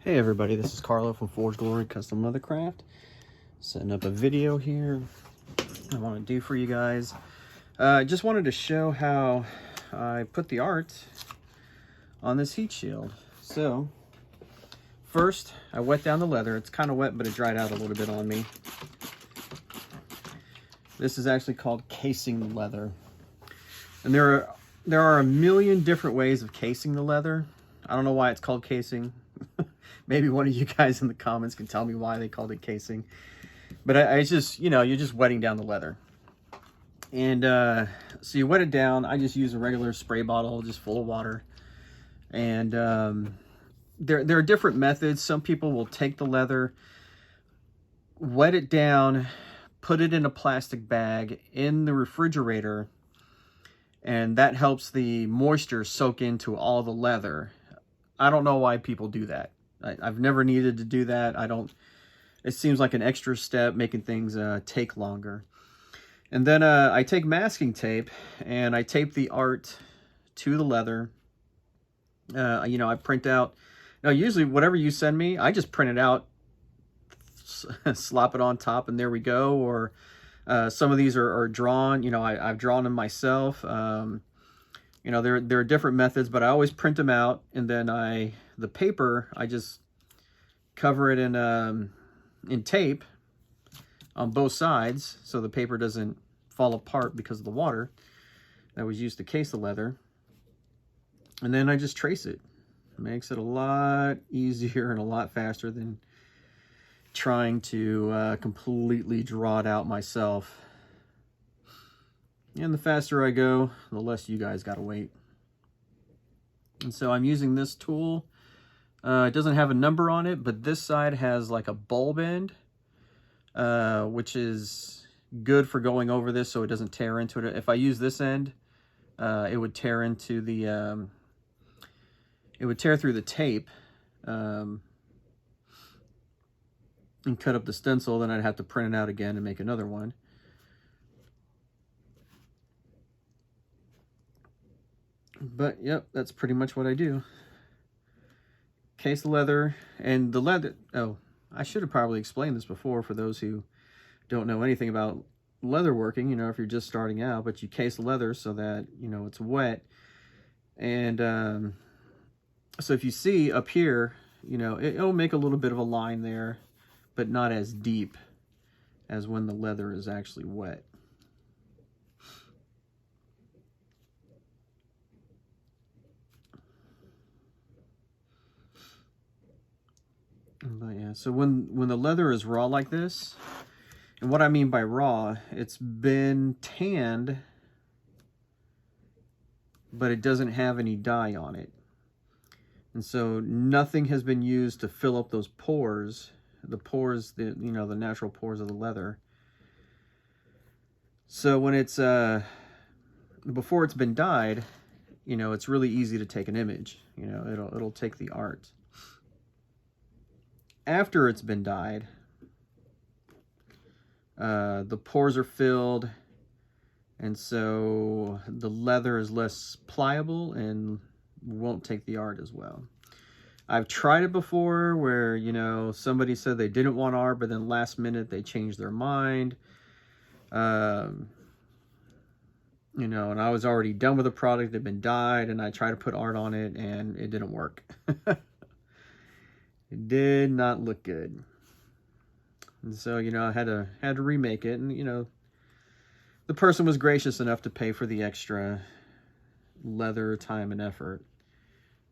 Hey everybody, this is Carlo from Forge Glory Custom Leathercraft. Setting up a video here I want to do for you guys. I just wanted to show how I put the art on this heat shield. So, first I wet down the leather. It's kind of wet, but it dried out a little bit on me. This is actually called casing leather. And there are a million different ways of casing the leather. I don't know why it's called casing. Maybe one of you guys in the comments can tell me why they called it casing. But it's just, you're just wetting down the leather. And so you wet it down. I just use a regular spray bottle, just full of water. And there are different methods. Some people will take the leather, wet it down, put it in a plastic bag in the refrigerator, and that helps the moisture soak into all the leather. I don't know why people do that. I've never needed to do that. It seems like an extra step, making things take longer. And then I take masking tape and I tape the art to the leather. I print out, now usually whatever you send me, I just print it out, slop it on top, and there we go. Or some of these are drawn, I've drawn them myself. There are different methods, but I always print them out, and then the paper, I just cover it in tape on both sides so the paper doesn't fall apart because of the water that was used to case the leather. And then I just trace it. It makes it a lot easier and a lot faster than trying to completely draw it out myself. And the faster I go, the less you guys gotta wait. And so I'm using this tool. It doesn't have a number on it, but this side has like a bulb end, which is good for going over this so it doesn't tear into it. If I use this end, it would tear into the, it would tear through the tape and cut up the stencil. Then I'd have to print it out again and make another one. But yep, that's pretty much what I do. Case the leather, and the leather, oh, I should have probably explained this before for those who don't know anything about leather working, if you're just starting out, but you case the leather so that, it's wet. And so if you see up here, it'll make a little bit of a line there, but not as deep as when the leather is actually wet. But yeah, so when the leather is raw like this, and what I mean by raw, it's been tanned, but it doesn't have any dye on it. And so nothing has been used to fill up those pores, the natural pores of the leather. So when it's, before it's been dyed, it's really easy to take an image. It'll take the art. After it's been dyed, the pores are filled, and so the leather is less pliable and won't take the art as well. I've tried it before where, somebody said they didn't want art, but then last minute they changed their mind. And I was already done with the product, it had been dyed, and I tried to put art on it, and it didn't work. It did not look good. And so, I had to remake it, and, the person was gracious enough to pay for the extra leather time and effort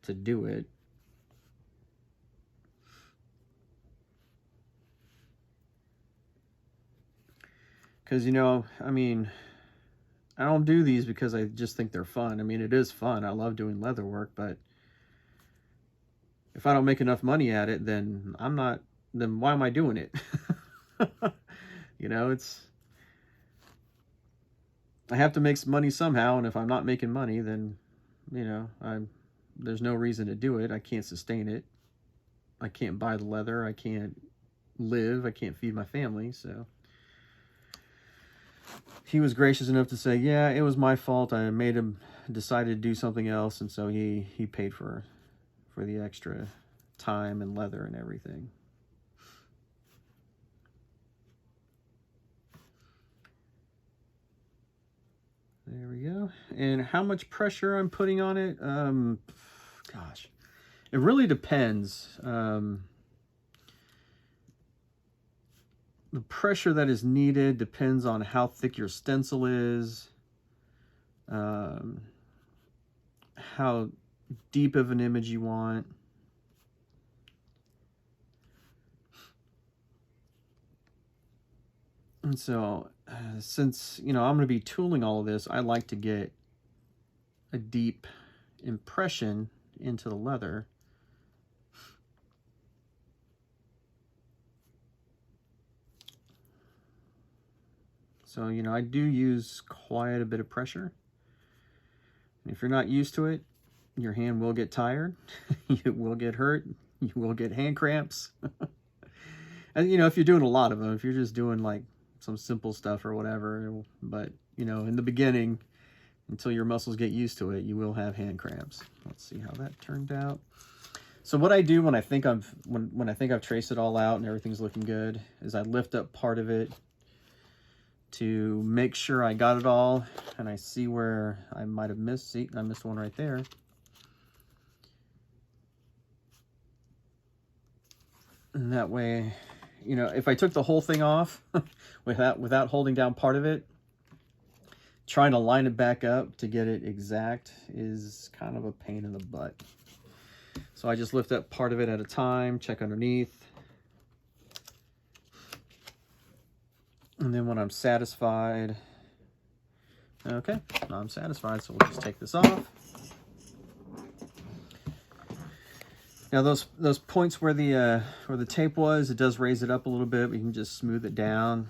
to do it. Because, I don't do these because I just think they're fun. It is fun. I love doing leather work, but if I don't make enough money at it, then why am I doing it? I have to make some money somehow, and if I'm not making money, then, there's no reason to do it. I can't sustain it. I can't buy the leather. I can't live. I can't feed my family, so he was gracious enough to say, yeah, it was my fault. I made him decide to do something else, and so he paid for the extra time and leather and everything. There we go. And how much pressure I'm putting on it, gosh, it really depends. The pressure that is needed depends on how thick your stencil is, how deep of an image you want. And so, since, I'm going to be tooling all of this, I like to get a deep impression into the leather. So, I do use quite a bit of pressure. And if you're not used to it, your hand will get tired. You will get hurt. You will get hand cramps. And, if you're doing a lot of them, if you're just doing like some simple stuff or whatever, but, in the beginning, until your muscles get used to it, you will have hand cramps. Let's see how that turned out. So what I do when I think when I think I've traced it all out and everything's looking good is I lift up part of it to make sure I got it all, and I see where I might have missed. See, I missed one right there. And that way, if I took the whole thing off without holding down part of it, trying to line it back up to get it exact is kind of a pain in the butt. So I just lift up part of it at a time, check underneath. And then when I'm satisfied, okay, now I'm satisfied, so we'll just take this off. Now those points where the tape was, it does raise it up a little bit. We can just smooth it down.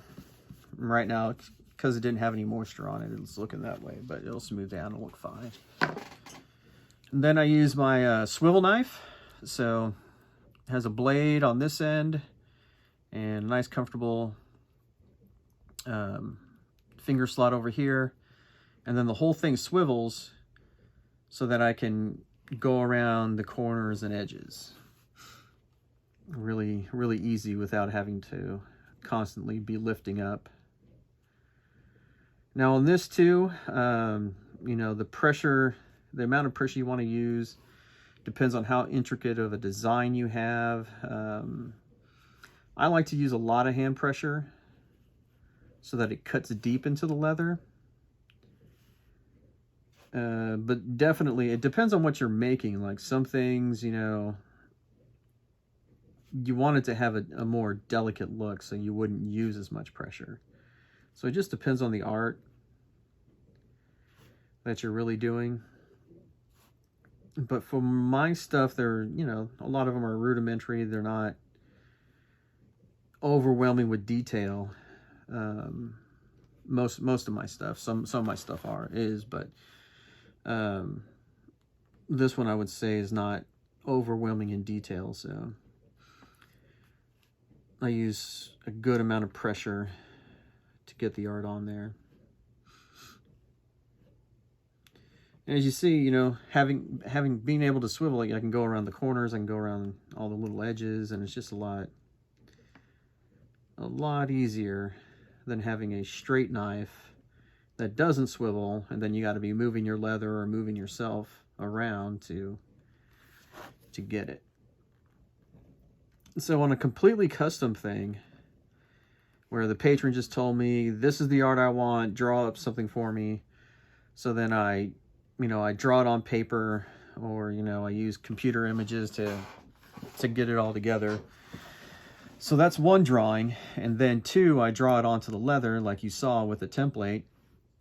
Right now, because it didn't have any moisture on it, it's looking that way, but it'll smooth down and look fine. And then I use my swivel knife. So it has a blade on this end and a nice comfortable finger slot over here. And then the whole thing swivels so that I can go around the corners and edges. Really, really easy without having to constantly be lifting up. Now on this too, the pressure, the amount of pressure you want to use depends on how intricate of a design you have. I like to use a lot of hand pressure so that it cuts deep into the leather. But definitely, it depends on what you're making. Like some things, you want it to have a more delicate look, so you wouldn't use as much pressure. So it just depends on the art that you're really doing. But for my stuff, they're, a lot of them are rudimentary. They're not overwhelming with detail. Most of my stuff, some of my stuff is, but this one I would say is not overwhelming in detail. So I use a good amount of pressure to get the art on there. And as you see, being able to swivel it, I can go around the corners, I can go around all the little edges, and it's just a lot easier than having a straight knife that doesn't swivel, and then you got to be moving your leather or moving yourself around to get it. So on a completely custom thing, where the patron just told me, this is the art I want, draw up something for me. So then I draw it on paper, or, I use computer images to get it all together. So that's one drawing. And then 2, I draw it onto the leather like you saw with the template.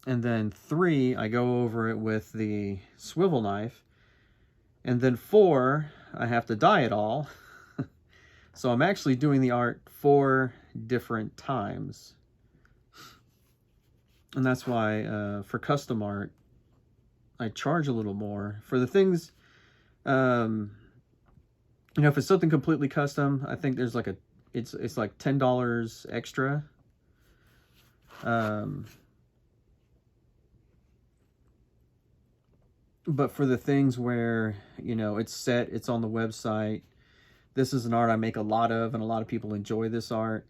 And then 3, I go over it with the swivel knife. And then 4, I have to dye it all. So I'm actually doing the art 4 different times. And that's why for custom art, I charge a little more. For the things, if it's something completely custom, I think there's like it's like $10 extra. But for the things where, it's set, it's on the website, this is an art I make a lot of, and a lot of people enjoy this art.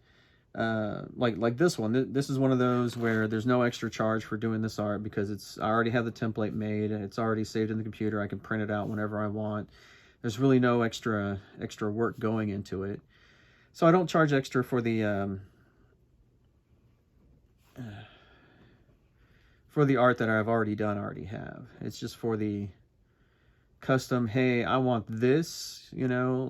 Like this one. This is one of those where there's no extra charge for doing this art because I already have the template made. It's already saved in the computer. I can print it out whenever I want. There's really no extra work going into it. So I don't charge extra for the art that I've already done, already have. It's just for the custom, hey, I want this, you know,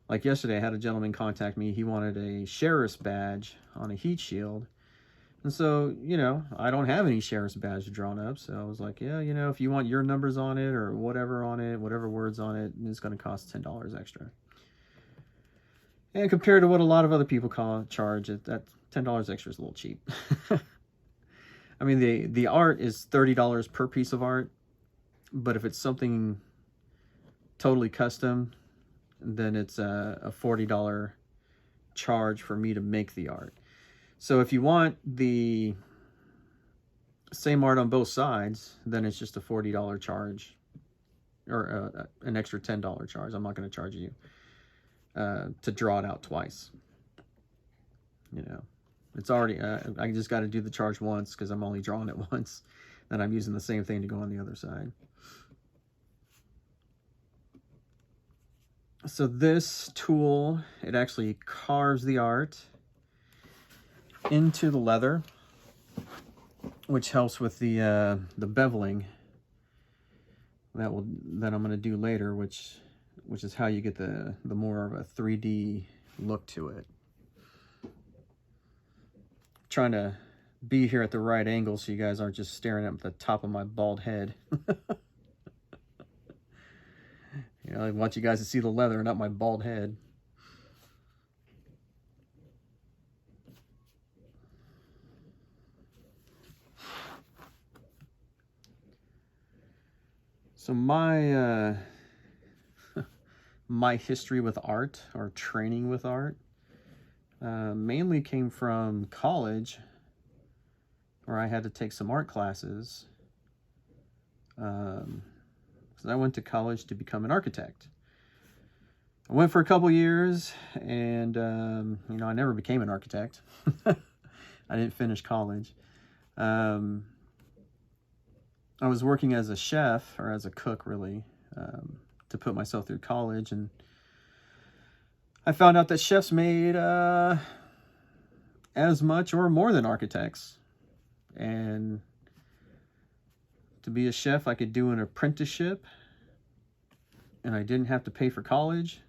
like yesterday I had a gentleman contact me. He wanted a sheriff's badge on a heat shield. And so, you know, I don't have any sheriff's badge drawn up. So I was like, yeah, you know, if you want your numbers on it or whatever on it, whatever words on it, it's going to cost $10 extra. And compared to what a lot of other people charge, that $10 extra is a little cheap. I mean, the art is $30 per piece of art, but if it's something totally custom, then it's a $40 charge for me to make the art. So if you want the same art on both sides, then it's just a $40 charge, or an extra $10 charge. I'm not going to charge you to draw it out twice. You know, it's already, I just got to do the charge once because I'm only drawing it once. Then I'm using the same thing to go on the other side. So this tool, it actually carves the art into the leather, which helps with the beveling that I'm going to do later, which is how you get the more of a 3D look to it. Trying to be here at the right angle so you guys aren't just staring at the top of my bald head. You know, I want you guys to see the leather, not my bald head. So my my history with art, or training with art, mainly came from college, where I had to take some art classes. So I went to college to become an architect. I went for a couple years, and you know, I never became an architect. I didn't finish college. I was working as a chef, or as a cook, really, to put myself through college, and I found out that chefs made as much or more than architects. And to be a chef, I could do an apprenticeship, and I didn't have to pay for college.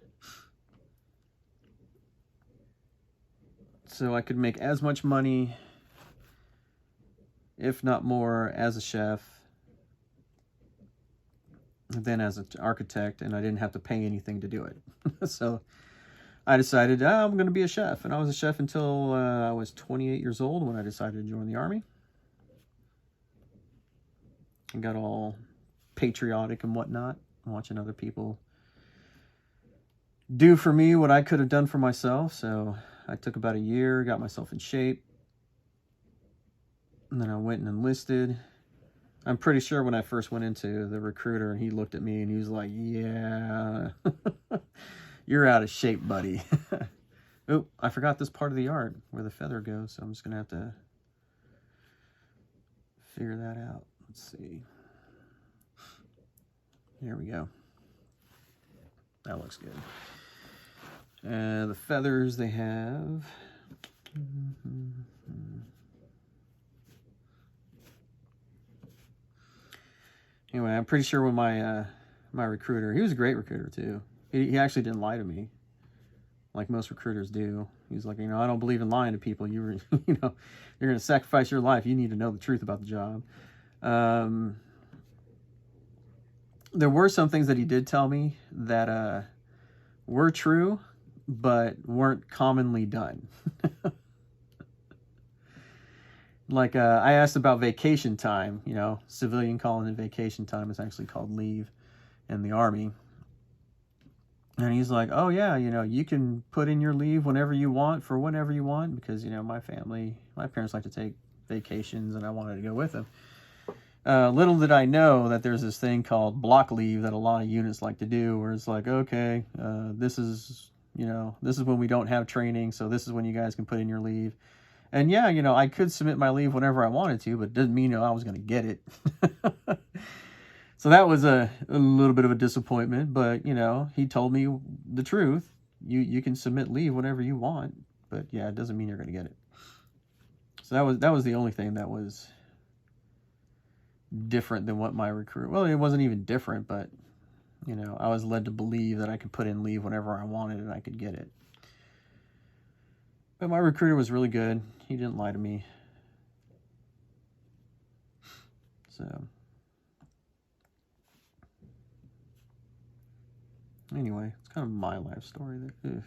So I could make as much money, if not more, as a chef than as an architect, and I didn't have to pay anything to do it. So I decided, I'm going to be a chef. And I was a chef until I was 28 years old, when I decided to join the Army. I got all patriotic and whatnot, watching other people do for me what I could have done for myself. So I took about a year, got myself in shape, and then I went and enlisted. I'm pretty sure when I first went into the recruiter, and he looked at me and he was like, yeah, you're out of shape, buddy. Oh, I forgot this part of the art where the feather goes, so I'm just gonna have to figure that out. Let's see. Here we go. That looks good. The feathers they have. Anyway, I'm pretty sure when my recruiter, he was a great recruiter too. He actually didn't lie to me, like most recruiters do. He's like, you know, I don't believe in lying to people. You know, you're going to sacrifice your life. You need to know the truth about the job. There were some things that he did tell me that were true, but weren't commonly done. Like, I asked about vacation time. You know, civilian calling it vacation time is actually called leave in the Army. And he's like, oh yeah, you know, you can put in your leave whenever you want, for whenever you want, because, you know, my parents like to take vacations, and I wanted to go with them. Little did I know that there's this thing called block leave that a lot of units like to do, where it's like, okay, this is, this is when we don't have training, so this is when you guys can put in your leave. And yeah, I could submit my leave whenever I wanted to, but it doesn't mean I was going to get it. So that was a little bit of a disappointment, but, he told me the truth. You can submit leave whenever you want, but yeah, it doesn't mean you're going to get it. So that was the only thing that was different than what my recruiter, well, it wasn't even different, but, I was led to believe that I could put in leave whenever I wanted and I could get it. But my recruiter was really good. He didn't lie to me. So anyway, it's kind of my life story there. Ugh.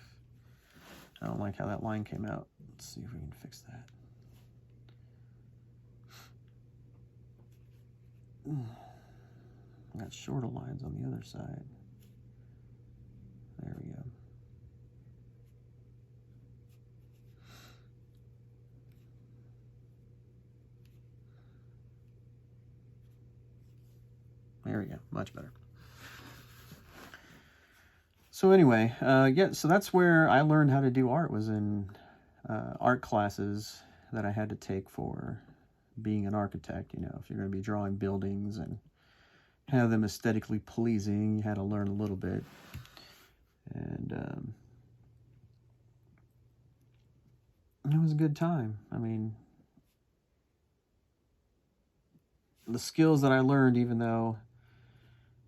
I don't like how that line came out. Let's see if we can fix that. I got shorter lines on the other side. There we go. There we go, much better. So anyway, yeah, so that's where I learned how to do art, was in art classes that I had to take for being an architect. If you're going to be drawing buildings and have them aesthetically pleasing, you had to learn a little bit. And it was a good time. I mean, the skills that I learned, even though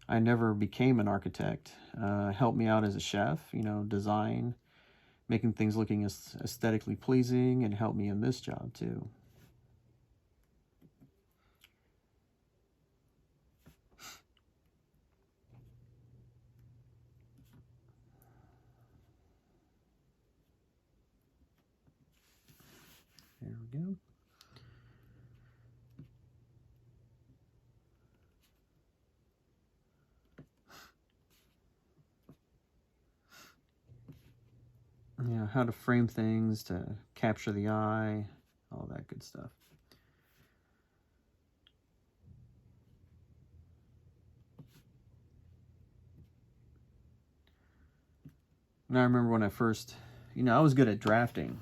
I never became an architect, helped me out as a chef, design, making things looking aesthetically pleasing, and helped me in this job too. There we go. How to frame things to capture the eye, all that good stuff. And I remember when I first, I was good at drafting,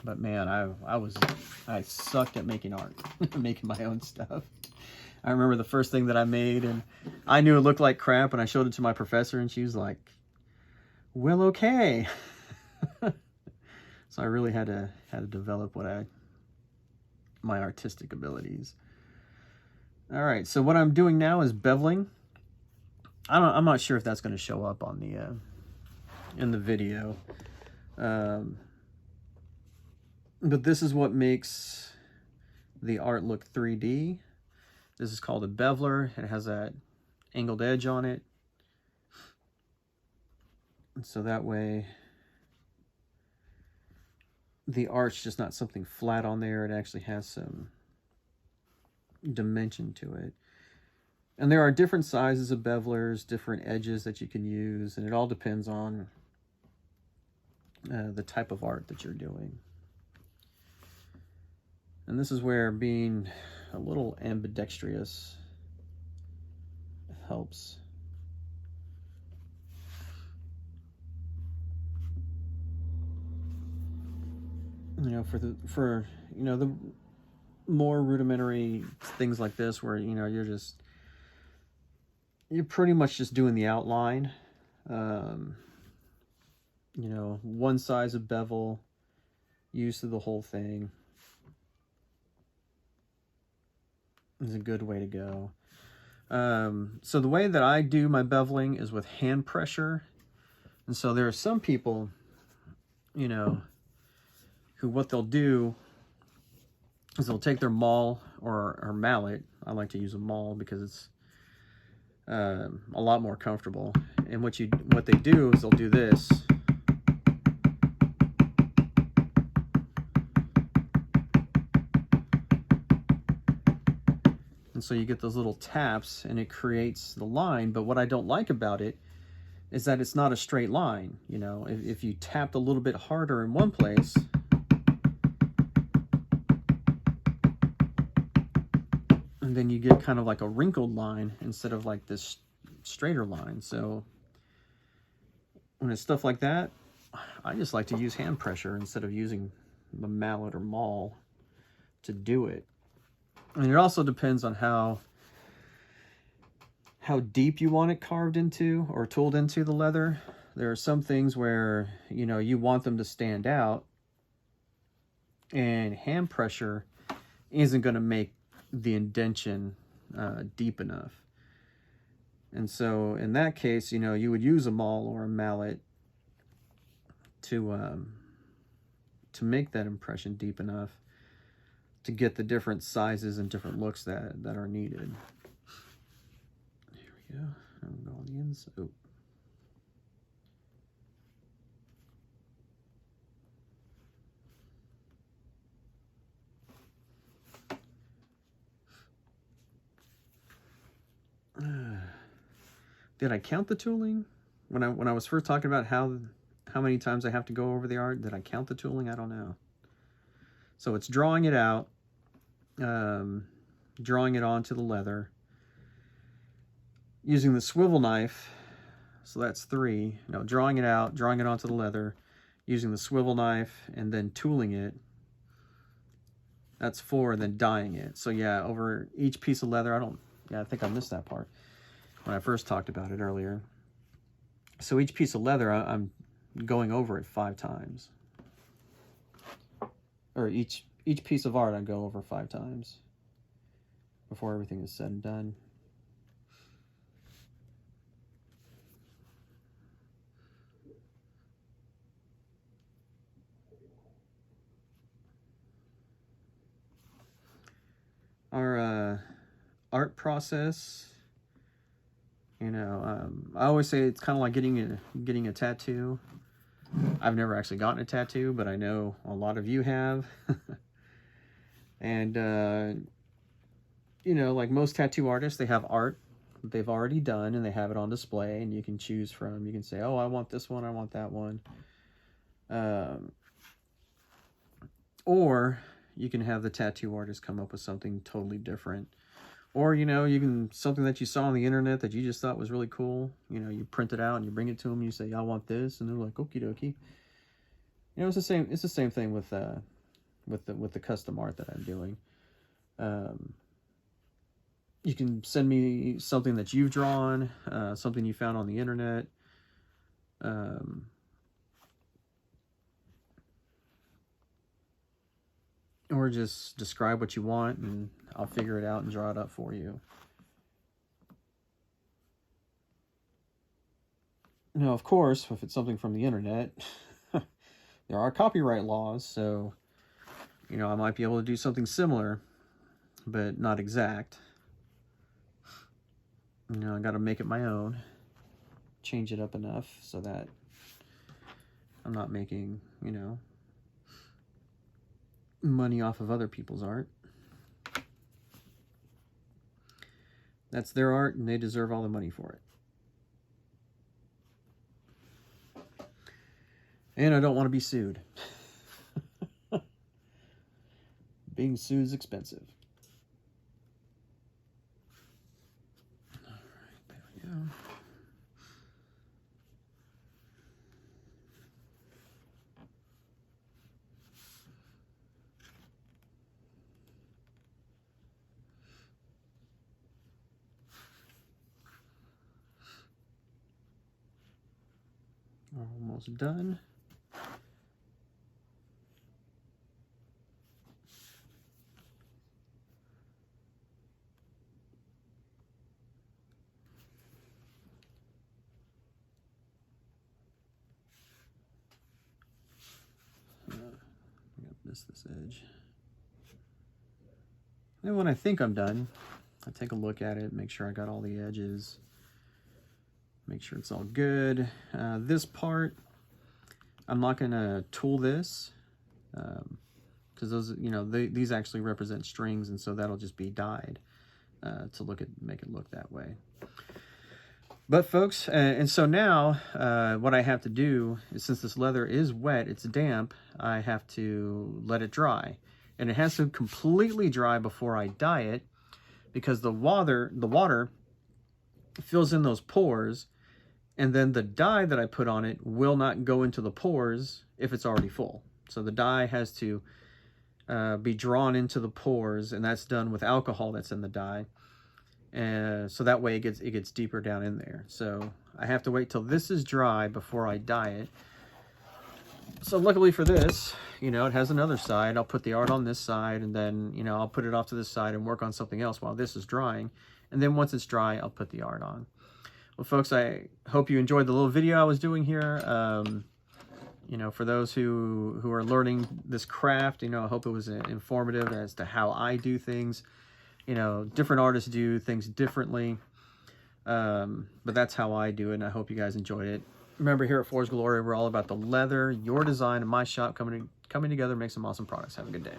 but man, I sucked at making art, making my own stuff. I remember the first thing that I made, and I knew it looked like crap, and I showed it to my professor, and she was like, well, okay. So I really had to develop my artistic abilities. All right, so what I'm doing now is beveling. I'm not sure if that's going to show up on the in the video, but this is what makes the art look 3D. This is called a beveler. It has that angled edge on it, and so that way the art's just not something flat on there. It actually has some dimension to it. And there are different sizes of bevelers, different edges that you can use, and it all depends on the type of art that you're doing. And this is where being a little ambidextrous helps. For the more rudimentary things like this, where you're pretty much just doing the outline. One size of bevel, use of the whole thing is a good way to go. So the way that I do my beveling is with hand pressure. And so there are some people, who what they'll do is they'll take their maul or mallet. I like to use a maul because it's a lot more comfortable. And what they do is they'll do this. And so you get those little taps and it creates the line. But what I don't like about it is that it's not a straight line. If you tapped a little bit harder in one place, then you get kind of like a wrinkled line instead of like this straighter line. So when it's stuff like that, I just like to use hand pressure instead of using the mallet or maul to do it. And it also depends on how deep you want it carved into or tooled into the leather. There are some things where, you know, you want them to stand out, and hand pressure isn't going to make the indention deep enough. And so in that case, you know, you would use a maul or a mallet to make that impression deep enough to get the different sizes and different looks that are needed. Here we go. I'm going to go on the inside. Oh. Did I count the tooling when I was first talking about how many times I have to go over the art? Did I count the tooling? I don't know. So it's drawing it out, drawing it onto the leather, using the swivel knife. So that's 3. No, drawing it out, drawing it onto the leather, using the swivel knife, and then tooling it. That's 4, and then dyeing it. So yeah, over each piece of leather, I think I missed that part when I first talked about it earlier. So each piece of leather, I'm going over it 5 times. Or each piece of art I go over 5 times before everything is said and done. Our art process, you know, I always say it's kind of like getting a tattoo. I've never actually gotten a tattoo, but I know a lot of you have. And you know, like most tattoo artists, they have art that they've already done and they have it on display, and you can choose from. You can say, oh, I want this one, I want that one. Or you can have the tattoo artist come up with something totally different. Or, you know, something that you saw on the internet that you just thought was really cool. You know, you print it out and you bring it to them and you say, I want this. And they're like, okie dokie. You know, it's the same thing with the custom art that I'm doing. You can send me something that you've drawn, something you found on the internet. Or just describe what you want and I'll figure it out and draw it up for you. Now, of course, if it's something from the internet, there are copyright laws, so, you know, I might be able to do something similar, but not exact. You know, I got to make it my own, change it up enough so that I'm not making, you know, money off of other people's art. That's their art and they deserve all the money for it. And I don't want to be sued. Being sued is expensive. All right, there we go. Almost done. I missed this edge. And when I think I'm done, I take a look at it, make sure I got all the edges, make sure it's all good. This part, I'm not going to tool this because those, you know, these actually represent strings, and so that'll just be dyed to make it look that way. But folks, and so now what I have to do is, since this leather is wet, it's damp, I have to let it dry. And it has to completely dry before I dye it, because the water fills in those pores, and then the dye that I put on it will not go into the pores if it's already full. So the dye has to be drawn into the pores, and that's done with alcohol that's in the dye. So that way it gets deeper down in there. So I have to wait till this is dry before I dye it. So luckily for this, you know, it has another side. I'll put the art on this side, and then, you know, I'll put it off to this side and work on something else while this is drying. And then once it's dry, I'll put the art on. Well, folks, I hope you enjoyed the little video I was doing here. You know, for those who are learning this craft, you know, I hope it was informative as to how I do things. You know, different artists do things differently, but that's how I do it, and I hope you guys enjoyed it. Remember, here at Forged Glory, we're all about the leather, your design, and my shop coming together to make some awesome products. Have a good day.